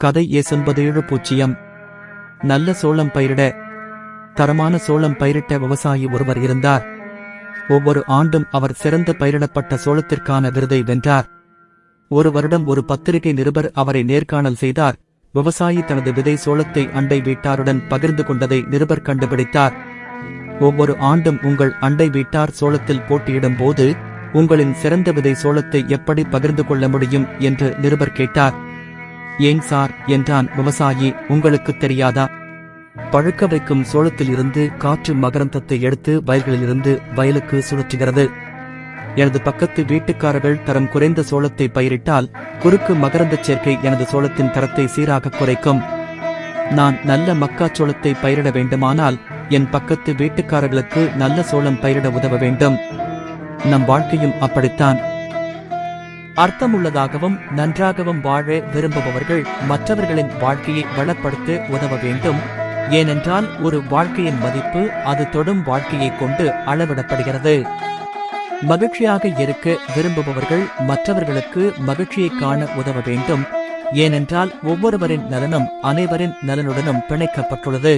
கதை ஏ97 நல்ல சோளம் பயிரிட. தரமான சோளம் பயிரிட்ட விவசாயி ஒருவர் இருந்தார். ஒவ்வொரு ஆண்டும் அவர் சிறந்த பயிரிடப்பட்ட சோளத்திற்கான விருதை வென்றார். ஒரு வருடம் ஒரு பத்திரிகை நிருபர் அவரை நேர்காணல் செய்தார். விவசாயி தனது விதை சோளத்தை அண்டை வீட்டாருடன் பகிர்ந்து கொண்டதை நிருபர் கண்டுபிடித்தார். ஒவ்வொரு ஆண்டும் உங்கள் அண்டை வீட்டார் சோளத்தில் போட்டியிடும் போது உங்களின் சிறந்த விதை சோளத்தை எப்படி பகிர்ந்து கொள்ள முடியும் என்று நிருபர் கேட்டார். ஏன் சார் என்றான் விவசாயி, உங்களுக்கு தெரியாதா? பழுக்க வைக்கும் சோளத்தில் இருந்து காற்று மகரந்தத்தை எடுத்து வயல்களிலிருந்து வயலுக்கு சுழற்றுகிறது. எனது பக்கத்து வீட்டுக்காரர்கள் தரம் குறைந்த சோளத்தை பயிரிட்டால் குறுக்கு மகரந்தச் சேர்க்கை எனது சோளத்தின் தரத்தை சீராக குறைக்கும். நான் நல்ல மக்காச்சோளத்தை பயிரிட வேண்டுமானால் என் பக்கத்து வீட்டுக்காரர்களுக்கு நல்ல சோளம் பயிரிட உதவ வேண்டும். நம் வாழ்க்கையும் அப்படித்தான். அர்த்தமுள்ளதாகவும் நன்றாகவும் வாழ விரும்புபவர்கள் மற்றவர்களின் வாழ்க்கையை வளப்படுத்த உதவ வேண்டும். ஏனென்றால் ஒரு வாழ்க்கையின் மதிப்பு அது தொடும் வாழ்க்கையை கொண்டு அளவிடப்படுகிறது. மகிழ்ச்சியாக இருக்க விரும்புபவர்கள் மற்றவர்களுக்கு மகிழ்ச்சியை காண உதவ வேண்டும். ஏனென்றால் ஒவ்வொருவரின் நலனும் அனைவரின் நலனுடனும் பிணைக்கப்பட்டுள்ளது.